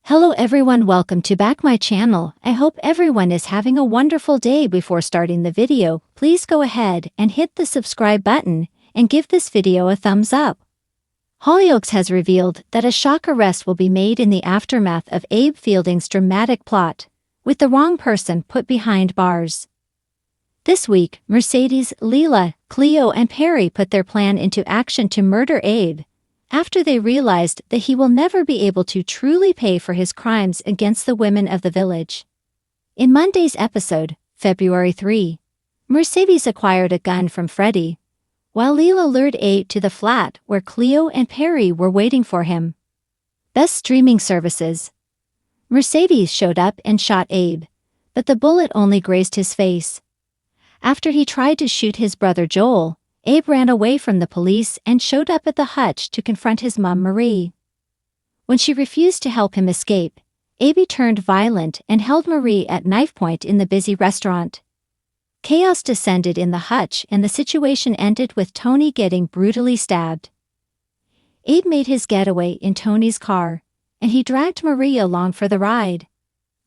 Hello everyone, welcome to back my channel. I hope everyone is having a wonderful day. Before starting the video, please go ahead and hit the subscribe button and give this video a thumbs up. Hollyoaks has revealed that a shock arrest will be made in the aftermath of Abe Fielding's dramatic plot, with the wrong person put behind bars. This week, Mercedes, Leila, Cleo and Perry put their plan into action to murder Abe, after they realized that he will never be able to truly pay for his crimes against the women of the village. In Monday's episode, February 3, Mercedes acquired a gun from Freddie, while Leila lured Abe to the flat where Cleo and Perry were waiting for him. Best streaming services. Mercedes showed up and shot Abe, but the bullet only grazed his face. After he tried to shoot his brother Joel, Abe ran away from the police and showed up at the hutch to confront his mom Marie. When she refused to help him escape, Abe turned violent and held Marie at knife point in the busy restaurant. Chaos descended in the hutch and the situation ended with Tony getting brutally stabbed. Abe made his getaway in Tony's car, and he dragged Marie along for the ride.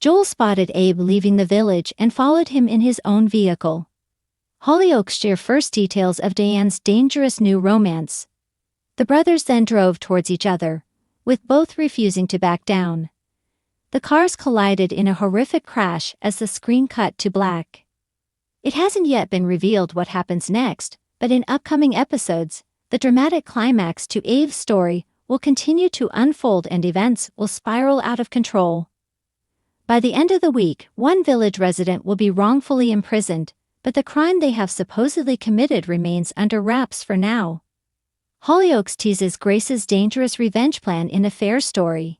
Joel spotted Abe leaving the village and followed him in his own vehicle. Hollyoaks share first details of Diane's dangerous new romance. The brothers then drove towards each other, with both refusing to back down. The cars collided in a horrific crash as the screen cut to black. It hasn't yet been revealed what happens next, but in upcoming episodes, the dramatic climax to Abe's story will continue to unfold and events will spiral out of control. By the end of the week, one village resident will be wrongfully imprisoned, but the crime they have supposedly committed remains under wraps for now. Hollyoaks teases Grace's dangerous revenge plan in a fair story.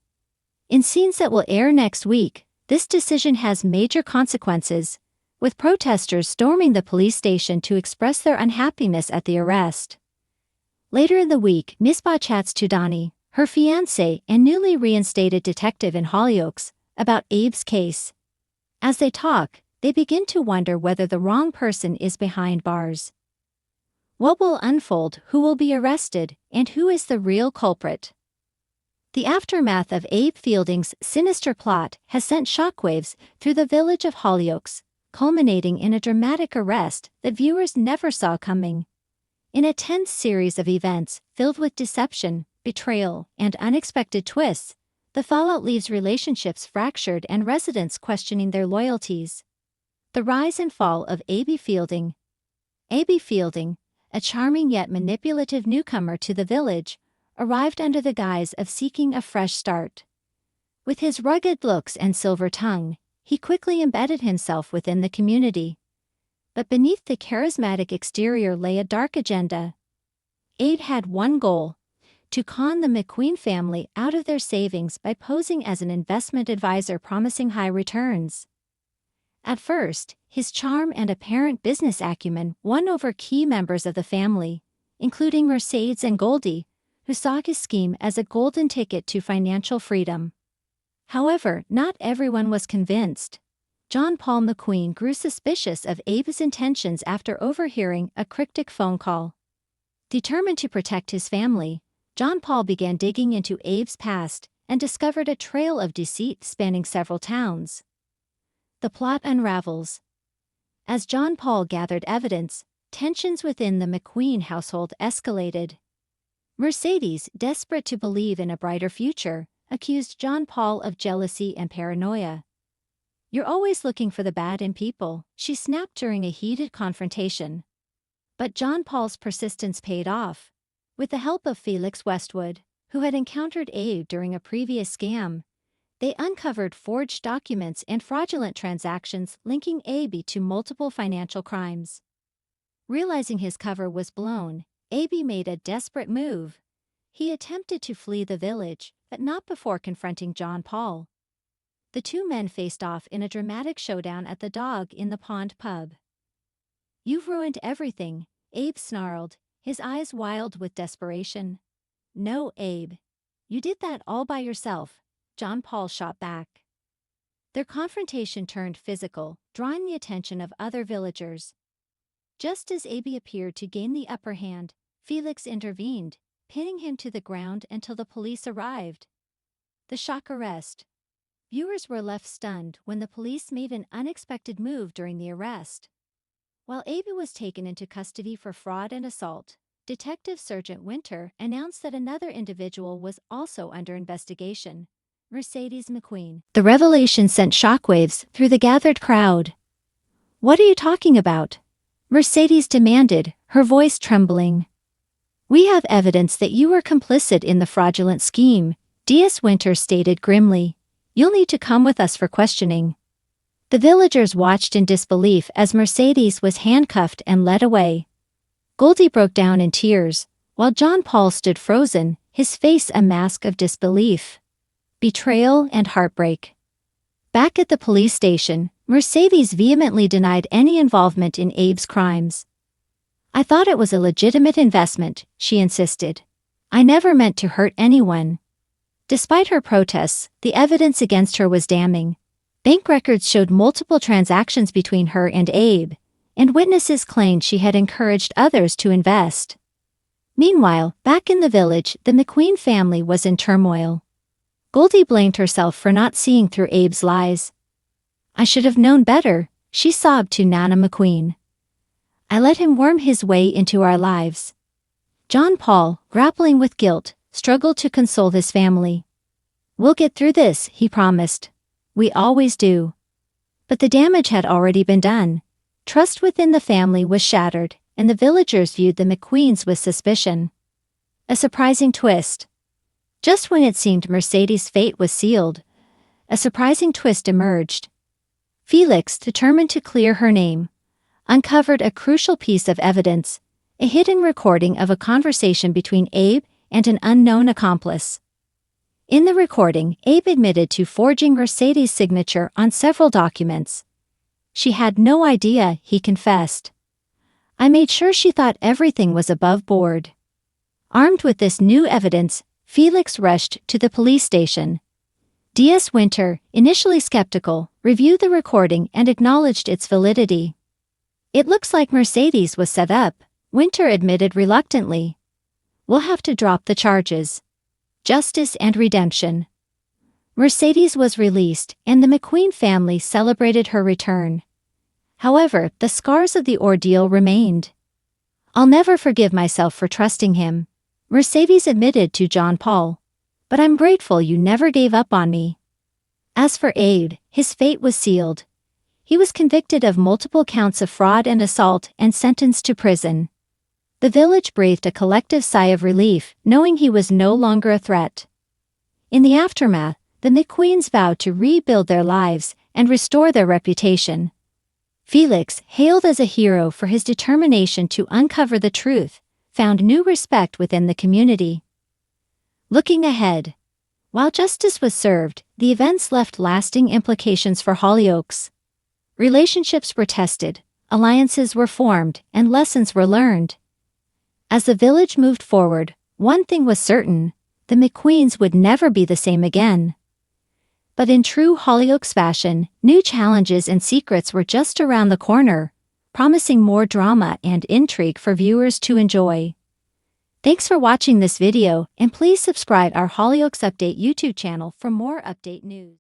In scenes that will air next week, this decision has major consequences, with protesters storming the police station to express their unhappiness at the arrest. Later in the week, Misbah chats to Donnie, her fiancé and newly reinstated detective in Hollyoaks, about Abe's case. As they talk, they begin to wonder whether the wrong person is behind bars. What will unfold, who will be arrested, and who is the real culprit? The aftermath of Abe Fielding's sinister plot has sent shockwaves through the village of Hollyoaks, culminating in a dramatic arrest that viewers never saw coming. In a tense series of events filled with deception, betrayal, and unexpected twists, the fallout leaves relationships fractured and residents questioning their loyalties. The rise and fall of Abe Fielding. Abe Fielding, a charming yet manipulative newcomer to the village, arrived under the guise of seeking a fresh start. With his rugged looks and silver tongue, he quickly embedded himself within the community. But beneath the charismatic exterior lay a dark agenda. Abe had one goal: to con the McQueen family out of their savings by posing as an investment advisor promising high returns. At first, his charm and apparent business acumen won over key members of the family, including Mercedes and Goldie, who saw his scheme as a golden ticket to financial freedom. However, not everyone was convinced. John Paul McQueen grew suspicious of Abe's intentions after overhearing a cryptic phone call. Determined to protect his family, John Paul began digging into Abe's past and discovered a trail of deceit spanning several towns. The plot unravels. As John Paul gathered evidence, tensions within the McQueen household escalated. Mercedes, desperate to believe in a brighter future, accused John Paul of jealousy and paranoia. "You're always looking for the bad in people," she snapped during a heated confrontation. But John Paul's persistence paid off. With the help of Felix Westwood, who had encountered Abe during a previous scam, they uncovered forged documents and fraudulent transactions linking Abe to multiple financial crimes. Realizing his cover was blown, Abe made a desperate move. He attempted to flee the village, but not before confronting John Paul. The two men faced off in a dramatic showdown at the Dog in the Pond pub. "You've ruined everything," Abe snarled, his eyes wild with desperation. "No, Abe. You did that all by yourself," John Paul shot back. Their confrontation turned physical, drawing the attention of other villagers. Just as Abe appeared to gain the upper hand, Felix intervened, pinning him to the ground until the police arrived. The shock arrest. Viewers were left stunned when the police made an unexpected move during the arrest. While Abe was taken into custody for fraud and assault, Detective Sergeant Winter announced that another individual was also under investigation, Mercedes McQueen. The revelation sent shockwaves through the gathered crowd. "What are you talking about?" Mercedes demanded, her voice trembling. "We have evidence that you were complicit in the fraudulent scheme," DS Winter stated grimly. "You'll need to come with us for questioning." The villagers watched in disbelief as Mercedes was handcuffed and led away. Goldie broke down in tears, while John Paul stood frozen, his face a mask of disbelief, betrayal, and heartbreak. Back at the police station, Mercedes vehemently denied any involvement in Abe's crimes. "I thought it was a legitimate investment," she insisted. "I never meant to hurt anyone." Despite her protests, the evidence against her was damning. Bank records showed multiple transactions between her and Abe, and witnesses claimed she had encouraged others to invest. Meanwhile, back in the village, the McQueen family was in turmoil. Goldie blamed herself for not seeing through Abe's lies. "I should have known better," she sobbed to Nana McQueen. "I let him worm his way into our lives." John Paul, grappling with guilt, struggled to console his family. "We'll get through this," he promised. "We always do." But the damage had already been done. Trust within the family was shattered, and the villagers viewed the McQueens with suspicion. A surprising twist. Just when it seemed Mercedes' fate was sealed, a surprising twist emerged. Felix, determined to clear her name, uncovered a crucial piece of evidence, a hidden recording of a conversation between Abe and an unknown accomplice. In the recording, Abe admitted to forging Mercedes' signature on several documents. "She had no idea," he confessed. "I made sure she thought everything was above board." Armed with this new evidence, Felix rushed to the police station. DS Winter, initially skeptical, reviewed the recording and acknowledged its validity. "It looks like Mercedes was set up," Winter admitted reluctantly. "We'll have to drop the charges." Justice and redemption. Mercedes was released, and the McQueen family celebrated her return. However, the scars of the ordeal remained. "I'll never forgive myself for trusting him," Mercedes admitted to John Paul. "But I'm grateful you never gave up on me." As for Abe, his fate was sealed. He was convicted of multiple counts of fraud and assault and sentenced to prison. The village breathed a collective sigh of relief, knowing he was no longer a threat. In the aftermath, the McQueens vowed to rebuild their lives and restore their reputation. Felix, hailed as a hero for his determination to uncover the truth, found new respect within the community. Looking ahead. While justice was served, the events left lasting implications for Hollyoaks. Relationships were tested, alliances were formed, and lessons were learned. As the village moved forward, one thing was certain: the McQueens would never be the same again. But in true Hollyoaks fashion, new challenges and secrets were just around the corner, promising more drama and intrigue for viewers to enjoy. Thanks for watching this video, and please subscribe our Hollyoaks Update YouTube channel for more update news.